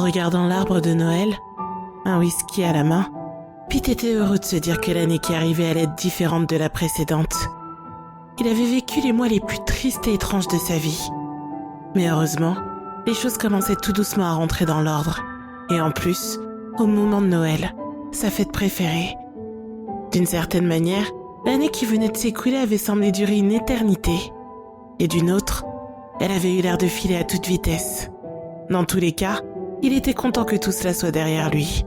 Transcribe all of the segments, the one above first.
regardant l'arbre de Noël, un whisky à la main, Pete était heureux de se dire que l'année qui arrivait allait être différente de la précédente. Il avait vécu les mois les plus tristes et étranges de sa vie. Mais heureusement, les choses commençaient tout doucement à rentrer dans l'ordre. Et en plus, au moment de Noël, sa fête préférée. D'une certaine manière, l'année qui venait de s'écouler avait semblé durer une éternité. Et d'une autre, elle avait eu l'air de filer à toute vitesse. Dans tous les cas, il était content que tout cela soit derrière lui.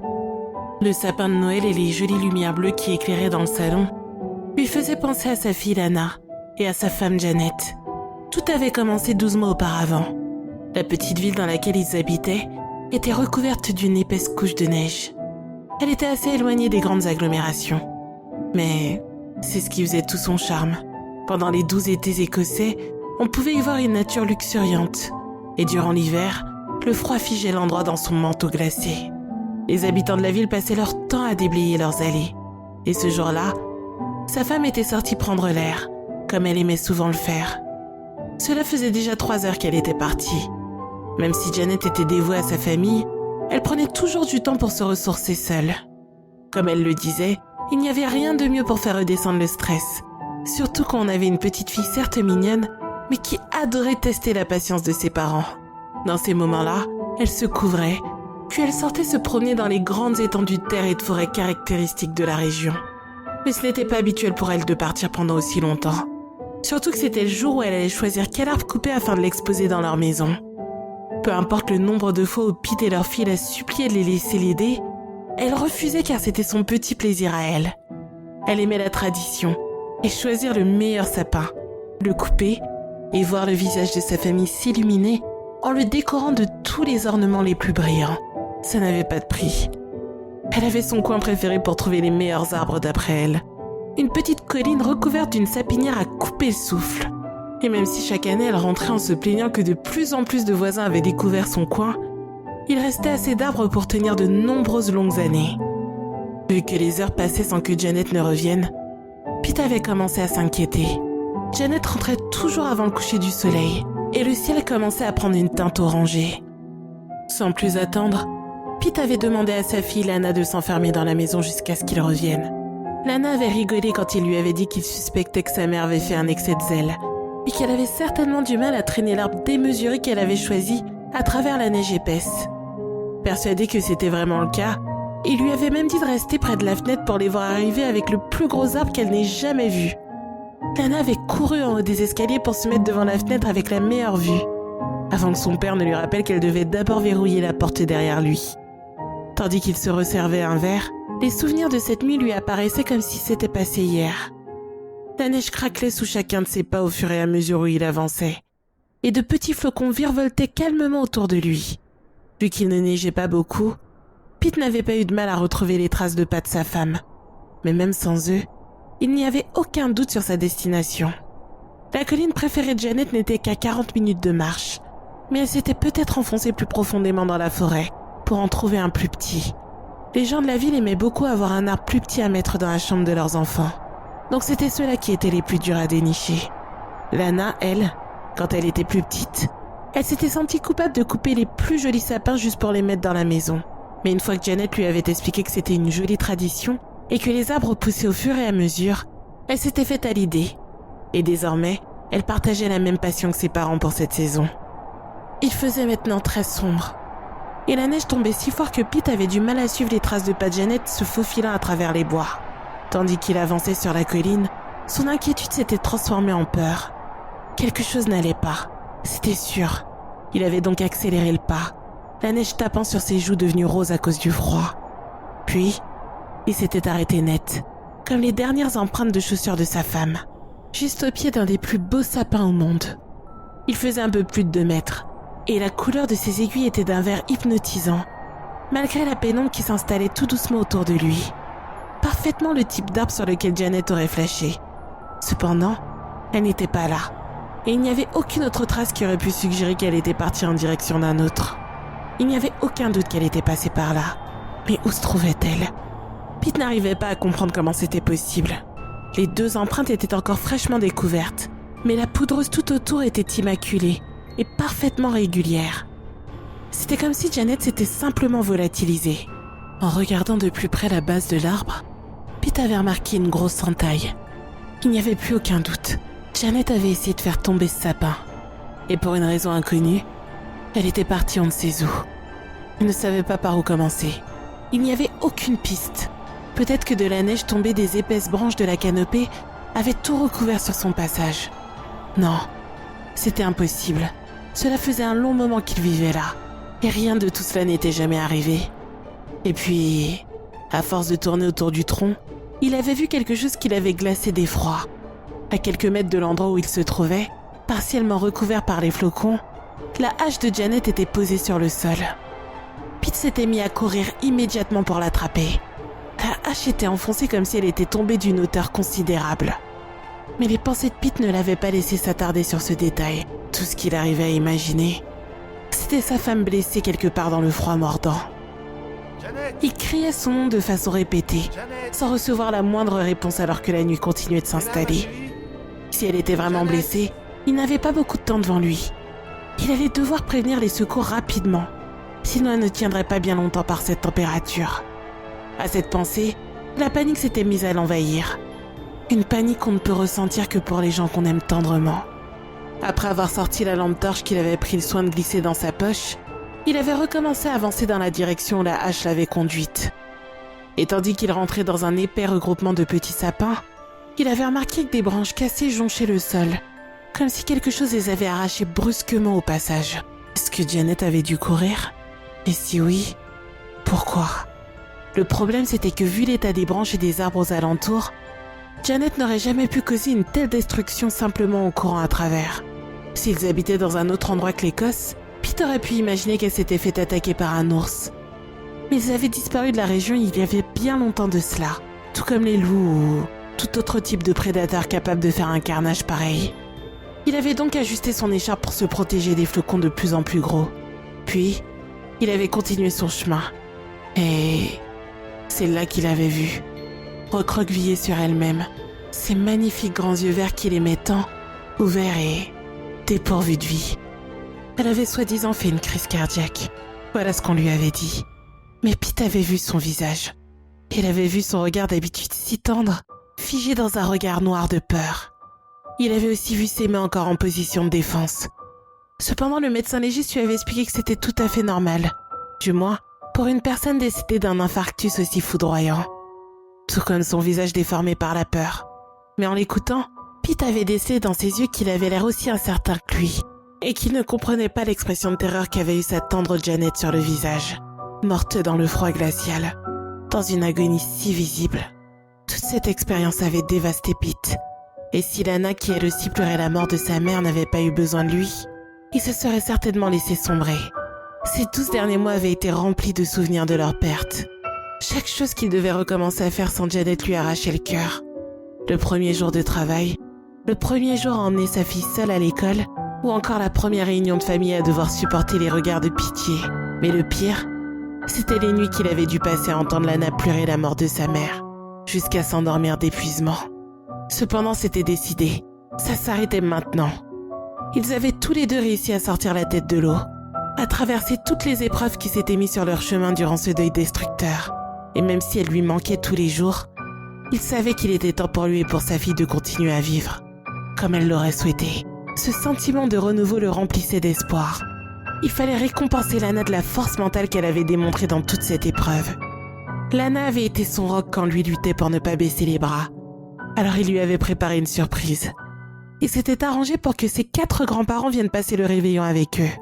Le sapin de Noël et les jolies lumières bleues qui éclairaient dans le salon lui faisaient penser à sa fille Lana et à sa femme Janet. Tout avait commencé 12 mois auparavant. La petite ville dans laquelle ils habitaient était recouverte d'une épaisse couche de neige. Elle était assez éloignée des grandes agglomérations. Mais c'est ce qui faisait tout son charme. Pendant les 12 étés écossais, on pouvait y voir une nature luxuriante. Et durant l'hiver, le froid figeait l'endroit dans son manteau glacé. Les habitants de la ville passaient leur temps à déblayer leurs allées. Et ce jour-là, sa femme était sortie prendre l'air, comme elle aimait souvent le faire. Cela faisait déjà 3 heures qu'elle était partie. Même si Janet était dévouée à sa famille, elle prenait toujours du temps pour se ressourcer seule. Comme elle le disait, il n'y avait rien de mieux pour faire redescendre le stress. Surtout quand on avait une petite fille certes mignonne, mais qui adorait tester la patience de ses parents. Dans ces moments-là, elle se couvrait, puis elle sortait se promener dans les grandes étendues de terre et de forêt caractéristiques de la région. Mais ce n'était pas habituel pour elle de partir pendant aussi longtemps. Surtout que c'était le jour où elle allait choisir quel arbre couper afin de l'exposer dans leur maison. Peu importe le nombre de fois où Pete et leur fille la suppliaient de les laisser l'aider, elle refusait car c'était son petit plaisir à elle. Elle aimait la tradition et choisir le meilleur sapin, le couper et voir le visage de sa famille s'illuminer en le décorant de tous les ornements les plus brillants. Ça n'avait pas de prix. Elle avait son coin préféré pour trouver les meilleurs arbres d'après elle. Une petite colline recouverte d'une sapinière à couper le souffle. Et même si chaque année elle rentrait en se plaignant que de plus en plus de voisins avaient découvert son coin, il restait assez d'arbres pour tenir de nombreuses longues années. Vu que les heures passaient sans que Janet ne revienne, Pete avait commencé à s'inquiéter. Janet rentrait toujours avant le coucher du soleil, et le ciel commençait à prendre une teinte orangée. Sans plus attendre, Pete avait demandé à sa fille Lana de s'enfermer dans la maison jusqu'à ce qu'il revienne. Lana avait rigolé quand il lui avait dit qu'il suspectait que sa mère avait fait un excès de zèle, et qu'elle avait certainement du mal à traîner l'arbre démesuré qu'elle avait choisi à travers la neige épaisse. Persuadé que c'était vraiment le cas, il lui avait même dit de rester près de la fenêtre pour les voir arriver avec le plus gros arbre qu'elle n'ait jamais vu. Lana avait couru en haut des escaliers pour se mettre devant la fenêtre avec la meilleure vue, avant que son père ne lui rappelle qu'elle devait d'abord verrouiller la porte derrière lui. Tandis qu'il se resservait un verre, les souvenirs de cette nuit lui apparaissaient comme si c'était passé hier. La neige craquelait sous chacun de ses pas au fur et à mesure où il avançait, et de petits flocons virevoltaient calmement autour de lui. Vu qu'il ne neigeait pas beaucoup, Pete n'avait pas eu de mal à retrouver les traces de pas de sa femme. Mais même sans eux, il n'y avait aucun doute sur sa destination. La colline préférée de Janet n'était qu'à 40 minutes de marche, mais elle s'était peut-être enfoncée plus profondément dans la forêt pour en trouver un plus petit. Les gens de la ville aimaient beaucoup avoir un arbre plus petit à mettre dans la chambre de leurs enfants. Donc c'était ceux-là qui étaient les plus durs à dénicher. Lana, elle, quand elle était plus petite, elle s'était sentie coupable de couper les plus jolis sapins juste pour les mettre dans la maison. Mais une fois que Janet lui avait expliqué que c'était une jolie tradition et que les arbres poussaient au fur et à mesure, elle s'était faite à l'idée. Et désormais, elle partageait la même passion que ses parents pour cette saison. Il faisait maintenant très sombre. Et la neige tombait si fort que Pete avait du mal à suivre les traces de pas de Janet se faufilant à travers les bois. Tandis qu'il avançait sur la colline, son inquiétude s'était transformée en peur. Quelque chose n'allait pas, c'était sûr. Il avait donc accéléré le pas, la neige tapant sur ses joues devenues roses à cause du froid. Puis, il s'était arrêté net, comme les dernières empreintes de chaussures de sa femme, juste au pied d'un des plus beaux sapins au monde. Il faisait un peu plus de 2 mètres, et la couleur de ses aiguilles était d'un vert hypnotisant, malgré la pénombre qui s'installait tout doucement autour de lui. Parfaitement le type d'arbre sur lequel Janet aurait flashé. Cependant, elle n'était pas là, et il n'y avait aucune autre trace qui aurait pu suggérer qu'elle était partie en direction d'un autre. Il n'y avait aucun doute qu'elle était passée par là. Mais où se trouvait-elle ? Pete n'arrivait pas à comprendre comment c'était possible. Les 2 empreintes étaient encore fraîchement découvertes, mais la poudreuse tout autour était immaculée et parfaitement régulière. C'était comme si Janet s'était simplement volatilisée. En regardant de plus près la base de l'arbre, Pete avait remarqué une grosse entaille. Il n'y avait plus aucun doute. Janet avait essayé de faire tomber ce sapin. Et pour une raison inconnue, elle était partie on ne sait où. Elle ne savait pas par où commencer. Il n'y avait aucune piste. Peut-être que de la neige tombée des épaisses branches de la canopée avait tout recouvert sur son passage. Non, c'était impossible. Cela faisait un long moment qu'il vivait là. Et rien de tout cela n'était jamais arrivé. Et puis, à force de tourner autour du tronc, il avait vu quelque chose qui l'avait glacé d'effroi. À quelques mètres de l'endroit où il se trouvait, partiellement recouvert par les flocons, la hache de Janet était posée sur le sol. Pete s'était mis à courir immédiatement pour l'attraper. La hache était enfoncée comme si elle était tombée d'une hauteur considérable. Mais les pensées de Pete ne l'avaient pas laissé s'attarder sur ce détail. Tout ce qu'il arrivait à imaginer, c'était sa femme blessée quelque part dans le froid mordant. Il criait son nom de façon répétée, sans recevoir la moindre réponse alors que la nuit continuait de s'installer. Si elle était vraiment blessée, il n'avait pas beaucoup de temps devant lui. Il allait devoir prévenir les secours rapidement, sinon elle ne tiendrait pas bien longtemps par cette température. À cette pensée, la panique s'était mise à l'envahir. Une panique qu'on ne peut ressentir que pour les gens qu'on aime tendrement. Après avoir sorti la lampe torche qu'il avait pris le soin de glisser dans sa poche, il avait recommencé à avancer dans la direction où la hache l'avait conduite. Et tandis qu'il rentrait dans un épais regroupement de petits sapins, il avait remarqué que des branches cassées jonchaient le sol, comme si quelque chose les avait arrachées brusquement au passage. Est-ce que Janet avait dû courir? Et si oui, pourquoi? Le problème, c'était que vu l'état des branches et des arbres aux alentours, Janet n'aurait jamais pu causer une telle destruction simplement en courant à travers. S'ils habitaient dans un autre endroit que l'Écosse, Pete aurait pu imaginer qu'elle s'était fait attaquer par un ours. Mais ils avaient disparu de la région il y avait bien longtemps de cela, tout comme les loups ou tout autre type de prédateur capable de faire un carnage pareil. Il avait donc ajusté son écharpe pour se protéger des flocons de plus en plus gros. Puis, il avait continué son chemin. Et c'est là qu'il avait vu, recroquevillée sur elle-même, ces magnifiques grands yeux verts qui l'aimaient tant, ouverts et dépourvus de vie. Elle avait soi-disant fait une crise cardiaque. Voilà ce qu'on lui avait dit. Mais Pete avait vu son visage. Il avait vu son regard d'habitude si tendre, figé dans un regard noir de peur. Il avait aussi vu ses mains encore en position de défense. Cependant, le médecin légiste lui avait expliqué que c'était tout à fait normal. Du moins, pour une personne décédée d'un infarctus aussi foudroyant. Tout comme son visage déformé par la peur. Mais en l'écoutant, Pete avait décelé dans ses yeux qu'il avait l'air aussi incertain que lui, et qu'il ne comprenait pas l'expression de terreur qu'avait eue sa tendre Janet sur le visage, morte dans le froid glacial, dans une agonie si visible. Toute cette expérience avait dévasté Pete, et si Lana, qui elle aussi pleurait la mort de sa mère, n'avait pas eu besoin de lui, il se serait certainement laissé sombrer. Ces 12 derniers mois avaient été remplis de souvenirs de leur perte. Chaque chose qu'il devait recommencer à faire sans Janet lui arrachait le cœur. Le premier jour de travail, le premier jour à emmener sa fille seule à l'école, ou encore la première réunion de famille à devoir supporter les regards de pitié. Mais le pire, c'était les nuits qu'il avait dû passer à entendre Lana pleurer la mort de sa mère, jusqu'à s'endormir d'épuisement. Cependant, c'était décidé. Ça s'arrêtait maintenant. Ils avaient tous les deux réussi à sortir la tête de l'eau, à traverser toutes les épreuves qui s'étaient mises sur leur chemin durant ce deuil destructeur. Et même si elle lui manquait tous les jours, il savait qu'il était temps pour lui et pour sa fille de continuer à vivre, comme elle l'aurait souhaité. Ce sentiment de renouveau le remplissait d'espoir. Il fallait récompenser Lana de la force mentale qu'elle avait démontrée dans toute cette épreuve. Lana avait été son roc quand lui luttait pour ne pas baisser les bras. Alors il lui avait préparé une surprise. Il s'était arrangé pour que ses 4 grands-parents viennent passer le réveillon avec eux.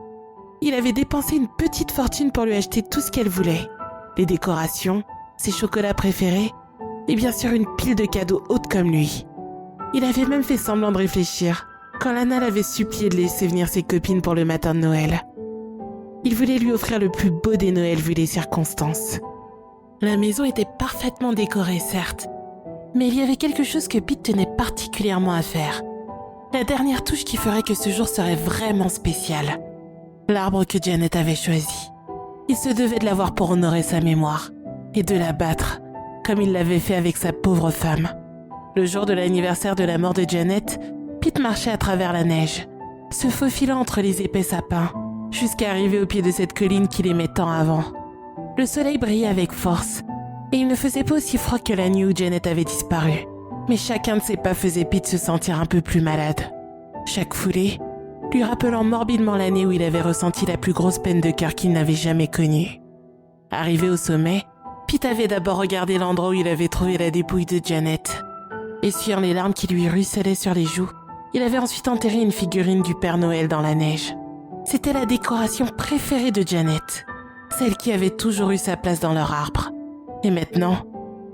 Il avait dépensé une petite fortune pour lui acheter tout ce qu'elle voulait. Les décorations, ses chocolats préférés, et bien sûr une pile de cadeaux haute comme lui. Il avait même fait semblant de réfléchir quand Lana l'avait supplié de laisser venir ses copines pour le matin de Noël. Il voulait lui offrir le plus beau des Noëls vu les circonstances. La maison était parfaitement décorée, certes, mais il y avait quelque chose que Pete tenait particulièrement à faire. La dernière touche qui ferait que ce jour serait vraiment spécial. L'arbre que Janet avait choisi. Il se devait de l'avoir pour honorer sa mémoire et de la battre, comme il l'avait fait avec sa pauvre femme. Le jour de l'anniversaire de la mort de Janet, Pete marchait à travers la neige, se faufilant entre les épais sapins, jusqu'à arriver au pied de cette colline qu'il aimait tant avant. Le soleil brillait avec force, et il ne faisait pas aussi froid que la nuit où Janet avait disparu. Mais chacun de ses pas faisait Pete se sentir un peu plus malade. Chaque foulée, lui rappelant morbidement l'année où il avait ressenti la plus grosse peine de cœur qu'il n'avait jamais connue. Arrivé au sommet, Pete avait d'abord regardé l'endroit où il avait trouvé la dépouille de Janet. Essuyant les larmes qui lui ruisselaient sur les joues, il avait ensuite enterré une figurine du Père Noël dans la neige. C'était la décoration préférée de Janet, celle qui avait toujours eu sa place dans leur arbre. Et maintenant,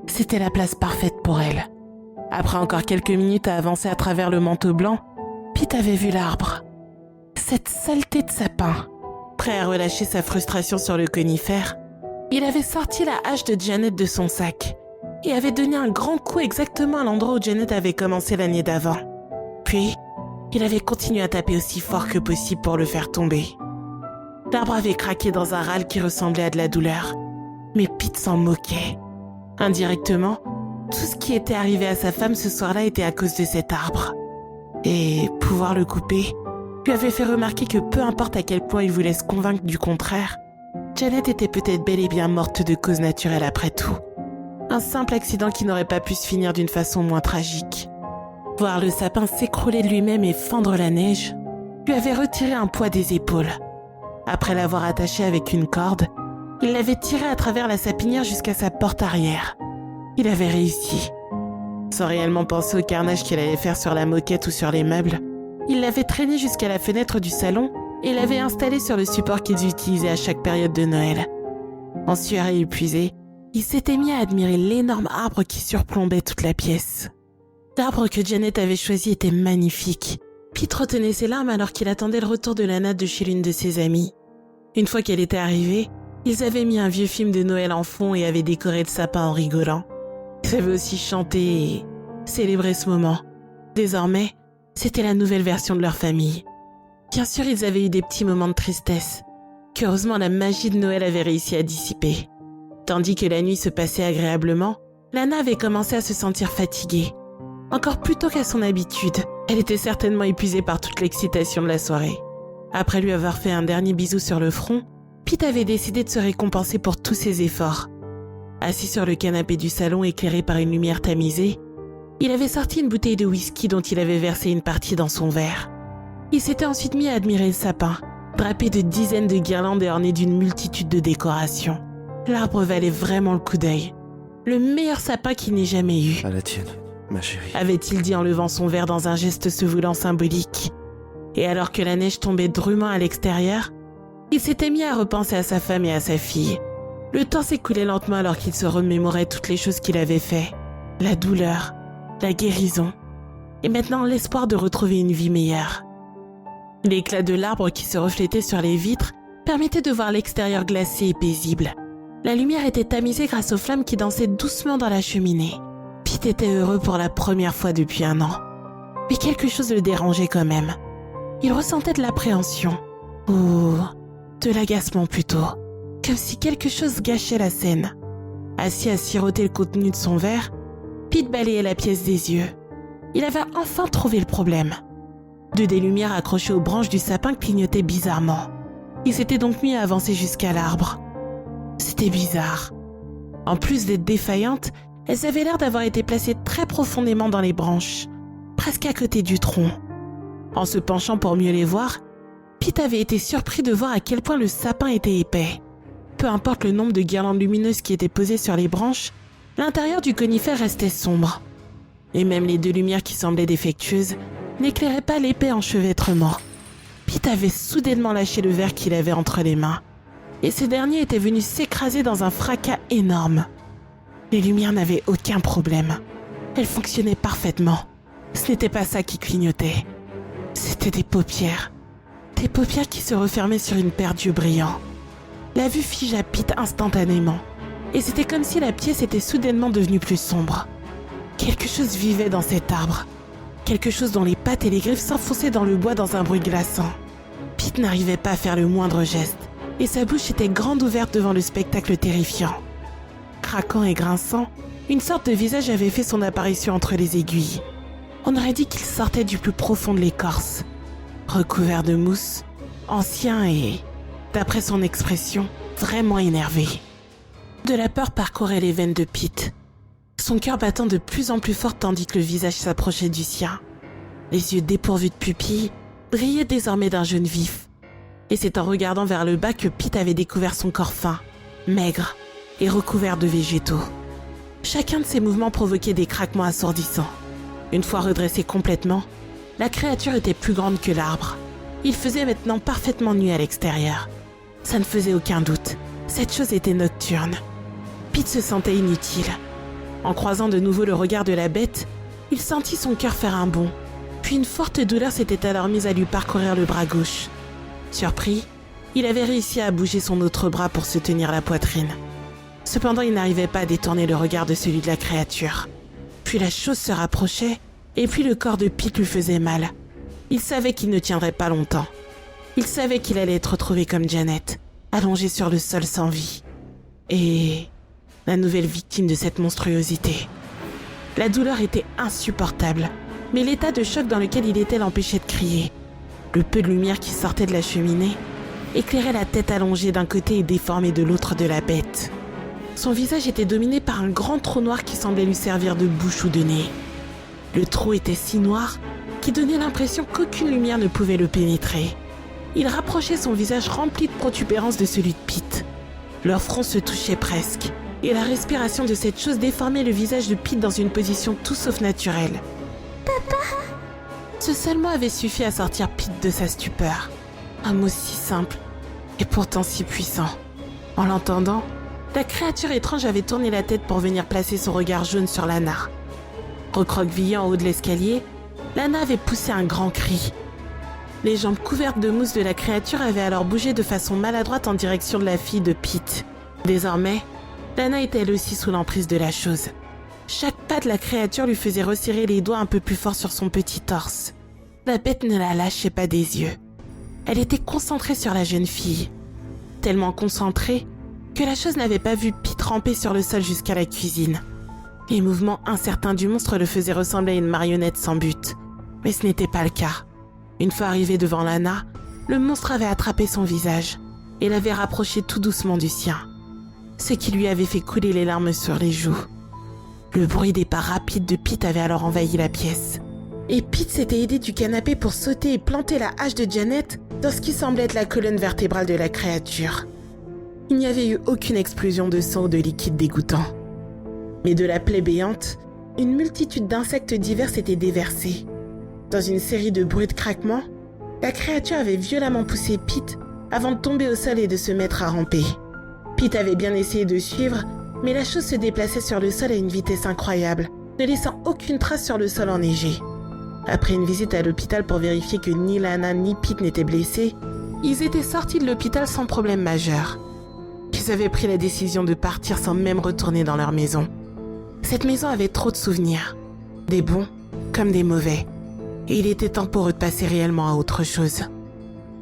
c'était la place parfaite pour elle. Après encore quelques minutes à avancer à travers le manteau blanc, Pete avait vu l'arbre. Cette saleté de sapin. Prêt à relâcher sa frustration sur le conifère, il avait sorti la hache de Janet de son sac et avait donné un grand coup exactement à l'endroit où Janet avait commencé l'année d'avant. Puis, il avait continué à taper aussi fort que possible pour le faire tomber. L'arbre avait craqué dans un râle qui ressemblait à de la douleur, mais Pete s'en moquait. Indirectement, tout ce qui était arrivé à sa femme ce soir-là était à cause de cet arbre. Et pouvoir le couper lui avait fait remarquer que peu importe à quel point il voulait se convaincre du contraire, Janet était peut-être bel et bien morte de cause naturelle après tout. Un simple accident qui n'aurait pas pu se finir d'une façon moins tragique. Voir le sapin s'écrouler de lui-même et fendre la neige lui avait retiré un poids des épaules. Après l'avoir attaché avec une corde, il l'avait tiré à travers la sapinière jusqu'à sa porte arrière. Il avait réussi. Sans réellement penser au carnage qu'il allait faire sur la moquette ou sur les meubles, il l'avait traîné jusqu'à la fenêtre du salon et l'avait installé sur le support qu'ils utilisaient à chaque période de Noël. En sueur et épuisé, il s'était mis à admirer l'énorme arbre qui surplombait toute la pièce. L'arbre que Janet avait choisi était magnifique. Pete retenait ses larmes alors qu'il attendait le retour de Lana de chez l'une de ses amies. Une fois qu'elle était arrivée, ils avaient mis un vieux film de Noël en fond et avaient décoré le sapin en rigolant. Ils avaient aussi chanté et célébré ce moment. Désormais, c'était la nouvelle version de leur famille. Bien sûr, ils avaient eu des petits moments de tristesse, qu'heureusement la magie de Noël avait réussi à dissiper. Tandis que la nuit se passait agréablement, Lana avait commencé à se sentir fatiguée. Encore plus tôt qu'à son habitude, elle était certainement épuisée par toute l'excitation de la soirée. Après lui avoir fait un dernier bisou sur le front, Pete avait décidé de se récompenser pour tous ses efforts. Assis sur le canapé du salon éclairé par une lumière tamisée, il avait sorti une bouteille de whisky dont il avait versé une partie dans son verre. Il s'était ensuite mis à admirer le sapin, drapé de dizaines de guirlandes et orné d'une multitude de décorations. L'arbre valait vraiment le coup d'œil. Le meilleur sapin qu'il n'ait jamais eu. À la tienne, ma chérie. Avait-il dit en levant son verre dans un geste se voulant symbolique. Et alors que la neige tombait drûment à l'extérieur, il s'était mis à repenser à sa femme et à sa fille. Le temps s'écoulait lentement alors qu'il se remémorait toutes les choses qu'il avait fait. La douleur, la guérison, et maintenant l'espoir de retrouver une vie meilleure. L'éclat de l'arbre qui se reflétait sur les vitres permettait de voir l'extérieur glacé et paisible. La lumière était tamisée grâce aux flammes qui dansaient doucement dans la cheminée. Pete était heureux pour la première fois depuis 1 an. Mais quelque chose le dérangeait quand même. Il ressentait de l'appréhension. Ou de l'agacement plutôt. Comme si quelque chose gâchait la scène. Assis à siroter le contenu de son verre, Pete balayait la pièce des yeux. Il avait enfin trouvé le problème. 2 des lumières accrochées aux branches du sapin clignotaient bizarrement. Il s'était donc mis à avancer jusqu'à l'arbre. C'était bizarre. En plus d'être défaillantes, elles avaient l'air d'avoir été placées très profondément dans les branches, presque à côté du tronc. En se penchant pour mieux les voir, Pete avait été surpris de voir à quel point le sapin était épais. Peu importe le nombre de guirlandes lumineuses qui étaient posées sur les branches, l'intérieur du conifère restait sombre. Et même les 2 lumières qui semblaient défectueuses n'éclairaient pas l'épais enchevêtrement. Pete avait soudainement lâché le verre qu'il avait entre les mains, et ce dernier était venu s'écraser dans un fracas énorme. Les lumières n'avaient aucun problème. Elles fonctionnaient parfaitement. Ce n'était pas ça qui clignotait. C'était des paupières. Des paupières qui se refermaient sur une paire d'yeux brillants. La vue figea Pete instantanément, et c'était comme si la pièce était soudainement devenue plus sombre. Quelque chose vivait dans cet arbre. Quelque chose dont les pattes et les griffes s'enfonçaient dans le bois dans un bruit glaçant. Pete n'arrivait pas à faire le moindre geste, et sa bouche était grande ouverte devant le spectacle terrifiant. Craquant et grinçant, une sorte de visage avait fait son apparition entre les aiguilles. On aurait dit qu'il sortait du plus profond de l'écorce. Recouvert de mousse, ancien et d'après son expression, vraiment énervé. De la peur parcourait les veines de Pete, son cœur battant de plus en plus fort tandis que le visage s'approchait du sien. Les yeux dépourvus de pupilles brillaient désormais d'un jaune vif. Et c'est en regardant vers le bas que Pete avait découvert son corps fin, maigre et recouvert de végétaux. Chacun de ces mouvements provoquait des craquements assourdissants. Une fois redressé complètement, la créature était plus grande que l'arbre. Il faisait maintenant parfaitement nuit à l'extérieur. Ça ne faisait aucun doute, cette chose était nocturne. Pete se sentait inutile. En croisant de nouveau le regard de la bête, il sentit son cœur faire un bond. Puis une forte douleur s'était alors mise à lui parcourir le bras gauche. Surpris, il avait réussi à bouger son autre bras pour se tenir la poitrine. Cependant, il n'arrivait pas à détourner le regard de celui de la créature. Puis la chose se rapprochait, et puis le corps de Pete lui faisait mal. Il savait qu'il ne tiendrait pas longtemps. Il savait qu'il allait être retrouvé comme Janet, allongé sur le sol sans vie. Et la nouvelle victime de cette monstruosité. La douleur était insupportable, mais l'état de choc dans lequel il était l'empêchait de crier. Le peu de lumière qui sortait de la cheminée éclairait la tête allongée d'un côté et déformée de l'autre de la bête. Son visage était dominé par un grand trou noir qui semblait lui servir de bouche ou de nez. Le trou était si noir qu'il donnait l'impression qu'aucune lumière ne pouvait le pénétrer. Il rapprochait son visage rempli de protubérances de celui de Pete. Leurs fronts se touchaient presque, et la respiration de cette chose déformait le visage de Pete dans une position tout sauf naturelle. Papa! Ce seul mot avait suffi à sortir Pete de sa stupeur. Un mot si simple, et pourtant si puissant. En l'entendant, la créature étrange avait tourné la tête pour venir placer son regard jaune sur Lana. Recroquevillée en haut de l'escalier, Lana avait poussé un grand cri. Les jambes couvertes de mousse de la créature avaient alors bougé de façon maladroite en direction de la fille de Pete. Désormais, Lana était elle aussi sous l'emprise de la chose. Chaque pas de la créature lui faisait resserrer les doigts un peu plus fort sur son petit torse. La bête ne la lâchait pas des yeux. Elle était concentrée sur la jeune fille. Tellement concentrée que la chose n'avait pas vu Pete ramper sur le sol jusqu'à la cuisine. Les mouvements incertains du monstre le faisaient ressembler à une marionnette sans but. Mais ce n'était pas le cas. Une fois arrivé devant Lana, le monstre avait attrapé son visage et l'avait rapproché tout doucement du sien, ce qui lui avait fait couler les larmes sur les joues. Le bruit des pas rapides de Pete avait alors envahi la pièce. Et Pete s'était aidé du canapé pour sauter et planter la hache de Janet dans ce qui semblait être la colonne vertébrale de la créature. Il n'y avait eu aucune explosion de sang ou de liquide dégoûtant. Mais de la plaie béante, une multitude d'insectes divers s'étaient déversés. Dans une série de bruits de craquements, la créature avait violemment poussé Pete avant de tomber au sol et de se mettre à ramper. Pete avait bien essayé de suivre, mais la chose se déplaçait sur le sol à une vitesse incroyable, ne laissant aucune trace sur le sol enneigé. Après une visite à l'hôpital pour vérifier que ni Lana ni Pete n'étaient blessés, ils étaient sortis de l'hôpital sans problème majeur. Ils avaient pris la décision de partir sans même retourner dans leur maison. Cette maison avait trop de souvenirs, des bons comme des mauvais, et il était temps pour eux de passer réellement à autre chose.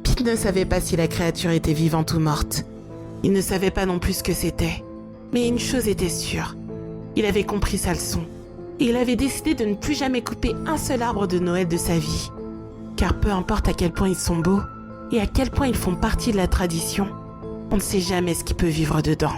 Pete ne savait pas si la créature était vivante ou morte. Il ne savait pas non plus ce que c'était. Mais une chose était sûre, il avait compris sa leçon, et il avait décidé de ne plus jamais couper un seul arbre de Noël de sa vie. Car peu importe à quel point ils sont beaux, et à quel point ils font partie de la tradition, on ne sait jamais ce qui peut vivre dedans.